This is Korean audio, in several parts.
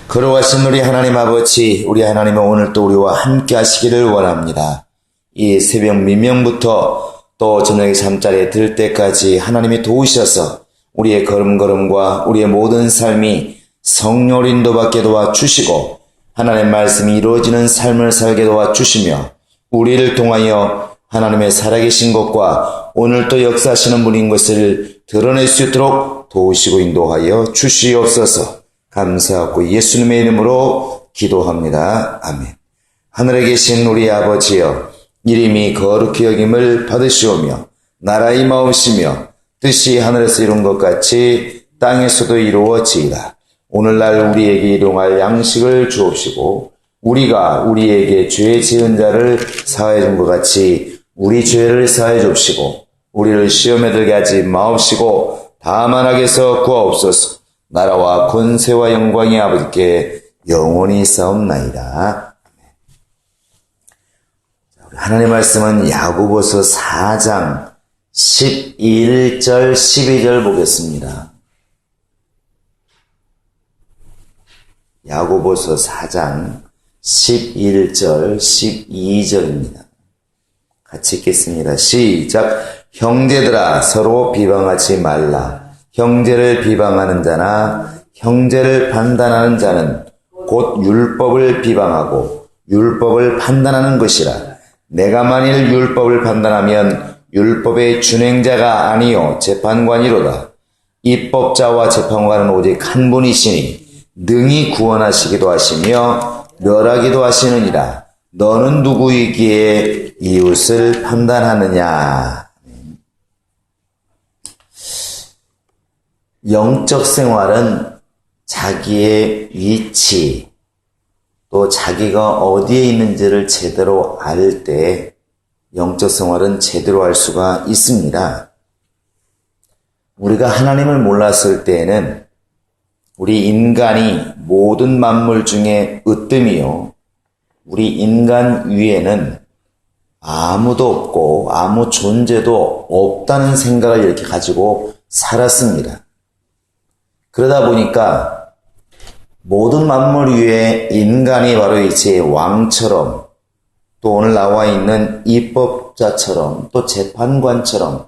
거룩하신 우리 하나님 아버지, 우리 하나님은 오늘 또 우리와 함께 하시기를 원합니다. 이 새벽 민명부터 또 저녁에 잠자리에 들 때까지 하나님이 도우셔서 우리의 걸음걸음과 우리의 모든 삶이 성령 인도받게 도와주시고 하나님의 말씀이 이루어지는 삶을 살게 도와주시며 우리를 통하여 하나님의 살아계신 것과 오늘 또 역사하시는 분인 것을 드러낼 수 있도록 도우시고 인도하여 주시옵소서. 감사하고 예수님의 이름으로 기도합니다. 아멘. 하늘에 계신 우리 아버지여, 이름이 거룩히 여김을 받으시오며 나라의 임하옵시며 뜻이 하늘에서 이룬 것 같이 땅에서도 이루어지이다. 오늘날 우리에게 일용할 양식을 주옵시고 우리가 우리에게 죄 지은 자를 사하여 준 것 같이 우리 죄를 사하여 줍시고 우리를 시험에 들게 하지 마옵시고 다만 악에서 구하옵소서. 나라와 권세와 영광이 아버지께 영원히 싸움나이다. 하나님의 말씀은 야고보서 4장 11절 12절 보겠습니다. 야고보서 4장 11절 12절입니다. 같이 읽겠습니다. 시작. 형제들아 서로 비방하지 말라. 형제를 비방하는 자나 형제를 판단하는 자는 곧 율법을 비방하고 율법을 판단하는 것이라. 내가 만일 율법을 판단하면 율법의 준행자가 아니요 재판관이로다. 입법자와 재판관은 오직 한 분이시니 능히 구원하시기도 하시며 멸하기도 하시느니라. 너는 누구이기에 이웃을 판단하느냐. 영적 생활은 자기의 위치, 또 자기가 어디에 있는지를 제대로 알 때 영적 생활은 제대로 할 수가 있습니다. 우리가 하나님을 몰랐을 때에는 우리 인간이 모든 만물 중에 으뜸이요, 우리 인간 위에는 아무도 없고 아무 존재도 없다는 생각을 이렇게 가지고 살았습니다. 그러다 보니까 모든 만물 위에 인간이 바로 이제 왕처럼, 또 오늘 나와 있는 입법자처럼, 또 재판관처럼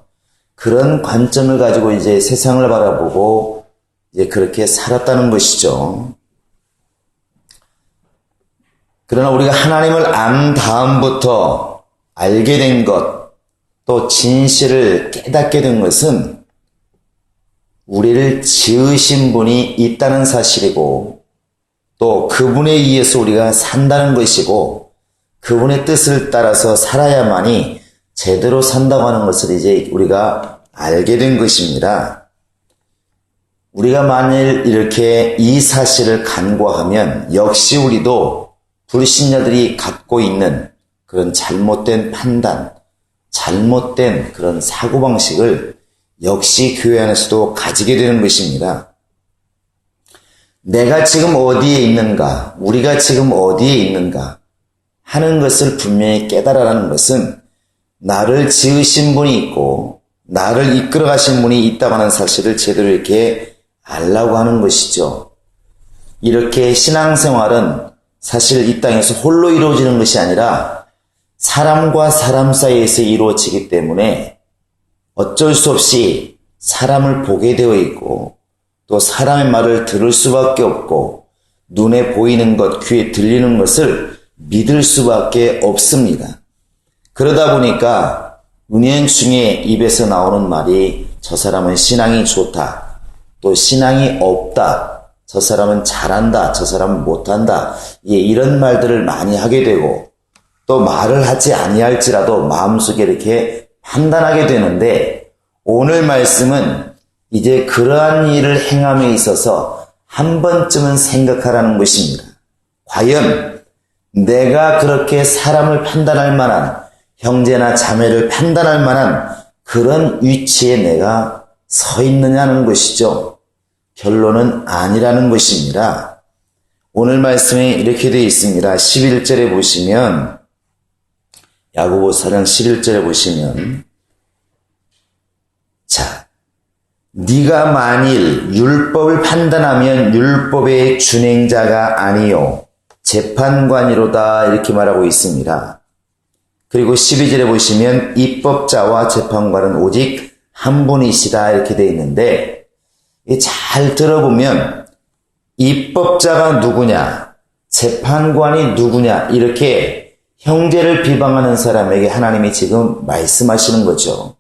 그런 관점을 가지고 이제 세상을 바라보고 이제 그렇게 살았다는 것이죠. 그러나 우리가 하나님을 안 다음부터 알게 된 것, 또 진실을 깨닫게 된 것은 우리를 지으신 분이 있다는 사실이고 또 그분에 의해서 우리가 산다는 것이고 그분의 뜻을 따라서 살아야만이 제대로 산다고 하는 것을 이제 우리가 알게 된 것입니다. 우리가 만일 이렇게 이 사실을 간과하면 역시 우리도 불신자들이 갖고 있는 그런 잘못된 판단, 잘못된 그런 사고방식을 역시 교회 안에서도 가지게 되는 것입니다. 내가 지금 어디에 있는가, 우리가 지금 어디에 있는가 하는 것을 분명히 깨달아라는 것은 나를 지으신 분이 있고 나를 이끌어 가신 분이 있다고 하는 사실을 제대로 이렇게 알라고 하는 것이죠. 이렇게 신앙생활은 사실 이 땅에서 홀로 이루어지는 것이 아니라 사람과 사람 사이에서 이루어지기 때문에 어쩔 수 없이 사람을 보게 되어 있고 또 사람의 말을 들을 수밖에 없고 눈에 보이는 것, 귀에 들리는 것을 믿을 수밖에 없습니다. 그러다 보니까 은연중에 입에서 나오는 말이 저 사람은 신앙이 좋다, 또 신앙이 없다, 저 사람은 잘한다, 저 사람은 못한다, 이런 말들을 많이 하게 되고 또 말을 하지 아니할지라도 마음속에 이렇게 판단하게 되는데 오늘 말씀은 이제 그러한 일을 행함에 있어서 한 번쯤은 생각하라는 것입니다. 과연 내가 그렇게 사람을 판단할 만한, 형제나 자매를 판단할 만한 그런 위치에 내가 서 있느냐는 것이죠. 결론은 아니라는 것입니다. 오늘 말씀에 이렇게 되어 있습니다. 11절에 보시면, 야고보 4장 11절에 보시면, 자, 네가 만일 율법을 판단하면 율법의 준행자가 아니요 재판관이로다 이렇게 말하고 있습니다. 그리고 12절에 보시면 입법자와 재판관은 오직 한 분이시다 이렇게 되어 있는데 잘 들어보면 입법자가 누구냐 재판관이 누구냐 이렇게 형제를 비방하는 사람에게 하나님이 지금 말씀하시는 거죠.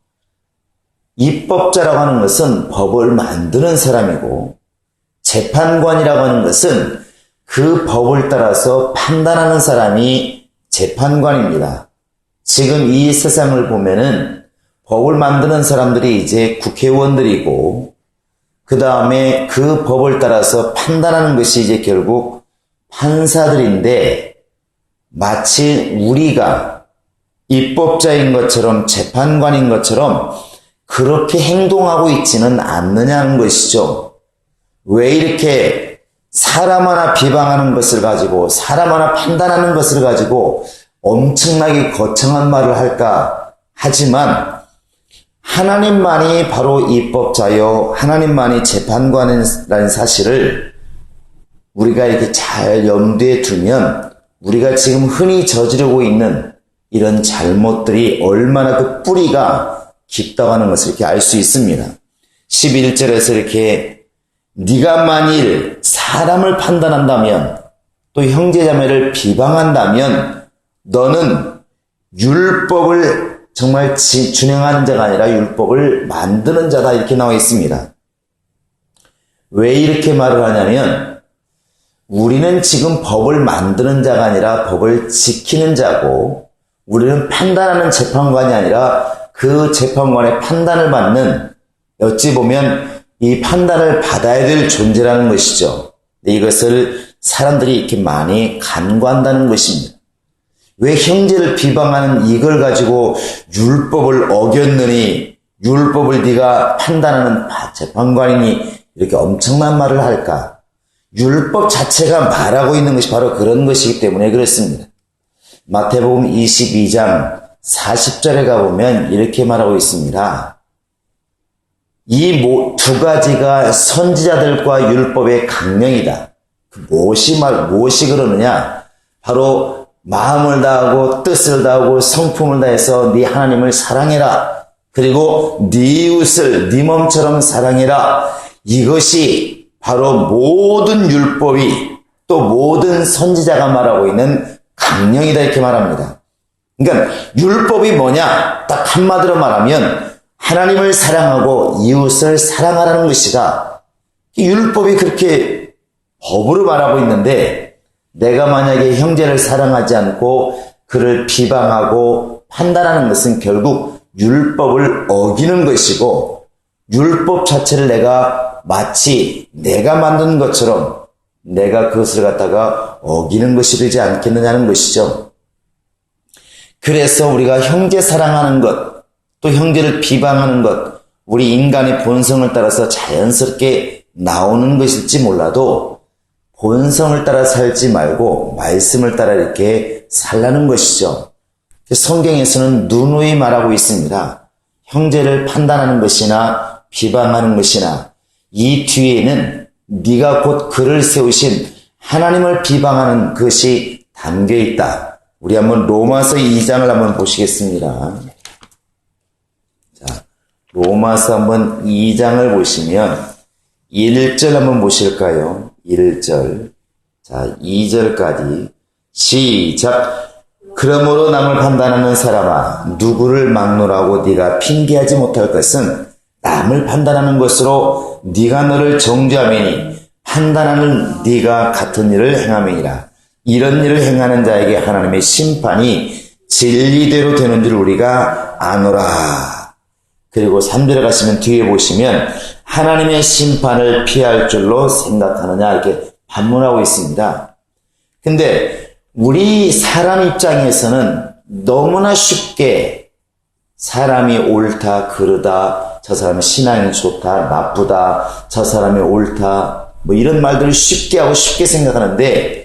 입법자라고 하는 것은 법을 만드는 사람이고 재판관이라고 하는 것은 그 법을 따라서 판단하는 사람이 재판관입니다. 지금 이 세상을 보면은 법을 만드는 사람들이 이제 국회의원들이고 그 다음에 그 법을 따라서 판단하는 것이 이제 결국 판사들인데 마치 우리가 입법자인 것처럼 재판관인 것처럼 그렇게 행동하고 있지는 않느냐는 것이죠. 왜 이렇게 사람 하나 비방하는 것을 가지고 사람 하나 판단하는 것을 가지고 엄청나게 거창한 말을 할까 하지만 하나님만이 바로 입법자요 하나님만이 재판관이라는 사실을 우리가 이렇게 잘 염두에 두면 우리가 지금 흔히 저지르고 있는 이런 잘못들이 얼마나 그 뿌리가 깊다고 하는 것을 이렇게 알 수 있습니다. 11절에서 이렇게 네가 만일 사람을 판단한다면 또 형제자매를 비방한다면 너는 율법을 정말 준행하는 자가 아니라 율법을 만드는 자다 이렇게 나와 있습니다. 왜 이렇게 말을 하냐면 우리는 지금 법을 만드는 자가 아니라 법을 지키는 자고 우리는 판단하는 재판관이 아니라 그 재판관의 판단을 받는 어찌 보면 이 판단을 받아야 될 존재라는 것이죠. 이것을 사람들이 이렇게 많이 간과한다는 것입니다. 왜 형제를 비방하는 이걸 가지고 율법을 어겼느니 율법을 네가 판단하는 재판관이니 이렇게 엄청난 말을 할까? 율법 자체가 말하고 있는 것이 바로 그런 것이기 때문에 그렇습니다. 마태복음 22장 40절에 가보면 이렇게 말하고 있습니다. 이 두 가지가 선지자들과 율법의 강령이다. 무엇이 그러느냐? 바로 마음을 다하고 뜻을 다하고 성품을 다해서 네 하나님을 사랑해라. 그리고 네 이웃을 네 몸처럼 사랑해라. 이것이 바로 모든 율법이 또 모든 선지자가 말하고 있는 강령이다 이렇게 말합니다. 그러니까 율법이 뭐냐? 딱 한마디로 말하면 하나님을 사랑하고 이웃을 사랑하라는 것이다. 율법이 그렇게 법으로 말하고 있는데 내가 만약에 형제를 사랑하지 않고 그를 비방하고 판단하는 것은 결국 율법을 어기는 것이고 율법 자체를 내가 마치 내가 만든 것처럼 내가 그것을 갖다가 어기는 것이 되지 않겠느냐는 것이죠. 그래서 우리가 형제 사랑하는 것, 또 형제를 비방하는 것, 우리 인간의 본성을 따라서 자연스럽게 나오는 것일지 몰라도 본성을 따라 살지 말고 말씀을 따라 이렇게 살라는 것이죠. 성경에서는 누누이 말하고 있습니다. 형제를 판단하는 것이나 비방하는 것이나 이 뒤에는 네가 곧 그를 세우신 하나님을 비방하는 것이 담겨 있다. 우리 한번 로마서 2장을 한번 보시겠습니다. 자, 로마서 한번 2장을 보시면 1절 한번 보실까요? 1절. 자, 2절까지 시작. 그러므로 남을 판단하는 사람아 누구를 막론하고 네가 핑계하지 못할 것은 남을 판단하는 것으로 네가 너를 정죄하매니 판단하는 네가 같은 일을 행함이니라. 이런 일을 행하는 자에게 하나님의 심판이 진리대로 되는 줄 우리가 아노라. 그리고 3절에 가시면 뒤에 보시면 하나님의 심판을 피할 줄로 생각하느냐 이렇게 반문하고 있습니다. 근데 우리 사람 입장에서는 너무나 쉽게 사람이 옳다 그르다 저 사람의 신앙이 좋다 나쁘다 저 사람이 옳다 뭐 이런 말들을 쉽게 하고 쉽게 생각하는데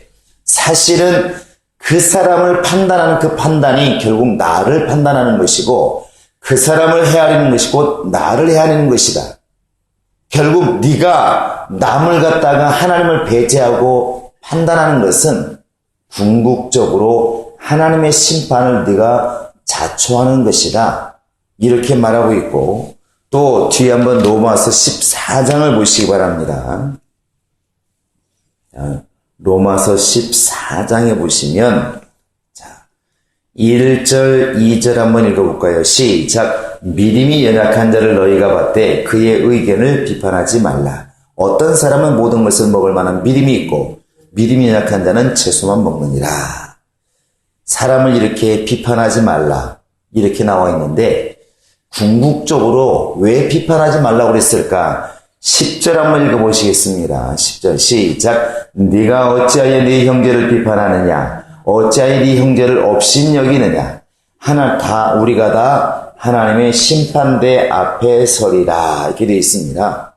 사실은 그 사람을 판단하는 그 판단이 결국 나를 판단하는 것이고 그 사람을 헤아리는 것이 곧 나를 헤아리는 것이다. 결국 네가 남을 갖다가 하나님을 배제하고 판단하는 것은 궁극적으로 하나님의 심판을 네가 자초하는 것이다. 이렇게 말하고 있고, 또 뒤에 한번 로마서 14장을 보시기 바랍니다. 로마서 14장에 보시면 1절, 2절 한번 읽어볼까요? 시작. 믿음이 연약한 자를 너희가 봤되 그의 의견을 비판하지 말라. 어떤 사람은 모든 것을 먹을 만한 믿음이 있고 믿음이 연약한 자는 채소만 먹느니라. 사람을 이렇게 비판하지 말라. 이렇게 나와 있는데 궁극적으로 왜 비판하지 말라고 그랬을까? 10절 한번 읽어보시겠습니다. 10절 시작. 네가 어찌하여 네 형제를 비판하느냐? 어찌하여 네 형제를 업신여기느냐? 우리가 다 하나님의 심판대 앞에 서리라. 이렇게 되어 있습니다.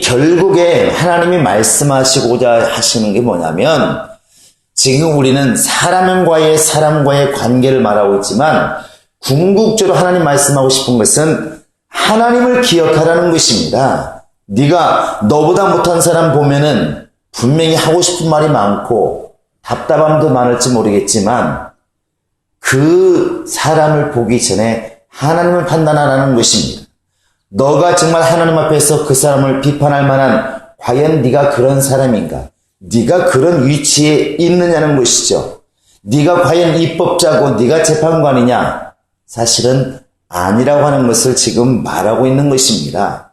결국에 하나님이 말씀하시고자 하시는 게 뭐냐면, 지금 우리는 사람과의 관계를 말하고 있지만 궁극적으로 하나님 말씀하고 싶은 것은 하나님을 기억하라는 것입니다. 네가 너보다 못한 사람 보면은 분명히 하고 싶은 말이 많고 답답함도 많을지 모르겠지만 그 사람을 보기 전에 하나님을 판단하라는 것입니다. 너가 정말 하나님 앞에서 그 사람을 비판할 만한 과연 네가 그런 사람인가? 네가 그런 위치에 있느냐는 것이죠. 네가 과연 입법자고 네가 재판관이냐? 사실은 아니라고 하는 것을 지금 말하고 있는 것입니다.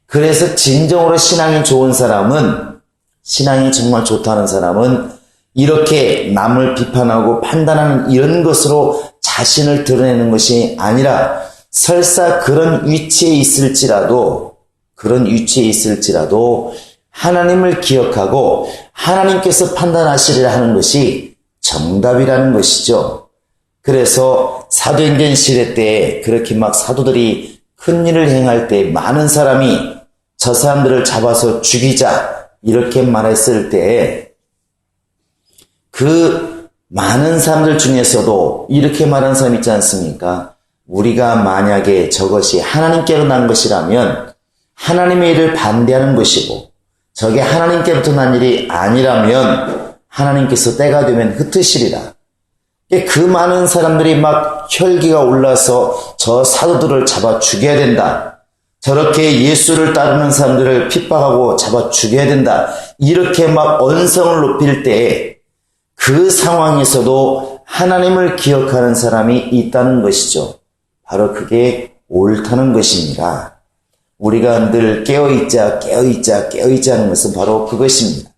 그래서 진정으로 신앙이 좋은 사람은, 신앙이 정말 좋다는 사람은 이렇게 남을 비판하고 판단하는 이런 것으로 자신을 드러내는 것이 아니라 설사 그런 위치에 있을지라도 하나님을 기억하고 하나님께서 판단하시리라 하는 것이 정답이라는 것이죠. 그래서 사도행전 시대 때 그렇게 막 사도들이 큰 일을 행할 때 많은 사람이 저 사람들을 잡아서 죽이자 이렇게 말했을 때 그 많은 사람들 중에서도 이렇게 말하는 사람 있지 않습니까? 우리가 만약에 저것이 하나님께로 난 것이라면 하나님의 일을 반대하는 것이고 저게 하나님께로부터 난 일이 아니라면 하나님께서 때가 되면 흩으시리라. 그 많은 사람들이 막 혈기가 올라서 저 사도들을 잡아 죽여야 된다. 저렇게 예수를 따르는 사람들을 핍박하고 잡아 죽여야 된다. 이렇게 막 언성을 높일 때 그 상황에서도 하나님을 기억하는 사람이 있다는 것이죠. 바로 그게 옳다는 것입니다. 우리가 늘 깨어있자 하는 것은 바로 그것입니다.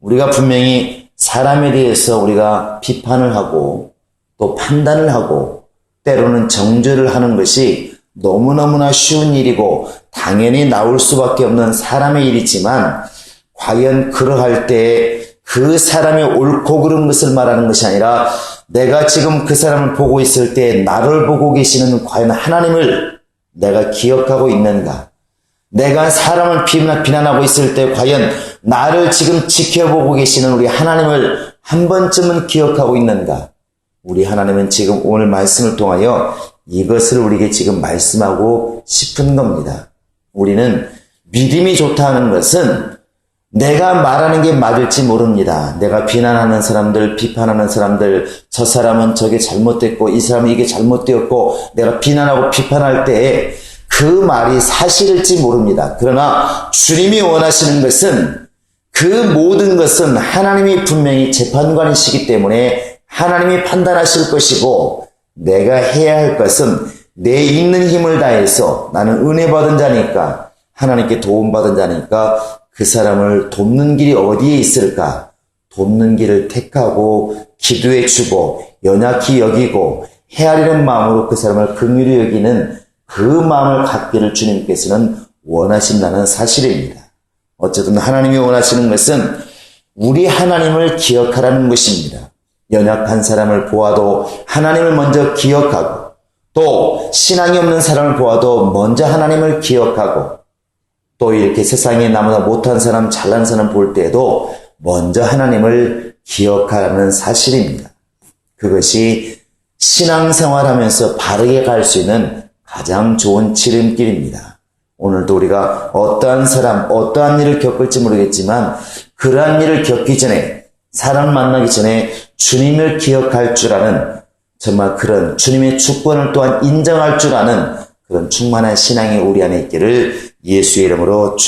우리가 분명히 사람에 대해서 우리가 비판을 하고 또 판단을 하고 때로는 정죄를 하는 것이 너무너무나 쉬운 일이고 당연히 나올 수밖에 없는 사람의 일이지만 과연 그러할 때 그 사람이 옳고 그른 것을 말하는 것이 아니라 내가 지금 그 사람을 보고 있을 때 나를 보고 계시는 과연 하나님을 내가 기억하고 있는가? 내가 사람을 비난하고 있을 때 과연 나를 지금 지켜보고 계시는 우리 하나님을 한 번쯤은 기억하고 있는가? 우리 하나님은 지금 오늘 말씀을 통하여 이것을 우리에게 지금 말씀하고 싶은 겁니다. 우리는 믿음이 좋다는 것은 내가 말하는 게 맞을지 모릅니다. 내가 비난하는 사람들, 비판하는 사람들, 저 사람은 저게 잘못됐고 이 사람은 이게 잘못되었고 내가 비난하고 비판할 때 그 말이 사실일지 모릅니다. 그러나 주님이 원하시는 것은 그 모든 것은 하나님이 분명히 재판관이시기 때문에 하나님이 판단하실 것이고 내가 해야 할 것은 내 있는 힘을 다해서 나는 은혜 받은 자니까 하나님께 도움받은 자니까 그 사람을 돕는 길이 어디에 있을까? 돕는 길을 택하고 기도해 주고 연약히 여기고 헤아리는 마음으로 그 사람을 긍휼히 여기는 그 마음을 갖기를 주님께서는 원하신다는 사실입니다. 어쨌든 하나님이 원하시는 것은 우리 하나님을 기억하라는 것입니다. 연약한 사람을 보아도 하나님을 먼저 기억하고 또 신앙이 없는 사람을 보아도 먼저 하나님을 기억하고 또 이렇게 세상에 나보다 못한 사람, 잘난 사람 볼 때에도 먼저 하나님을 기억하라는 사실입니다. 그것이 신앙생활하면서 바르게 갈 수 있는 가장 좋은 지름길입니다. 오늘도 우리가 어떠한 사람, 어떠한 일을 겪을지 모르겠지만 그러한 일을 겪기 전에, 사람 만나기 전에 주님을 기억할 줄 아는, 정말 그런 주님의 주권을 또한 인정할 줄 아는 그런 충만한 신앙이 우리 안에 있기를 예수의 이름으로 축원합니다.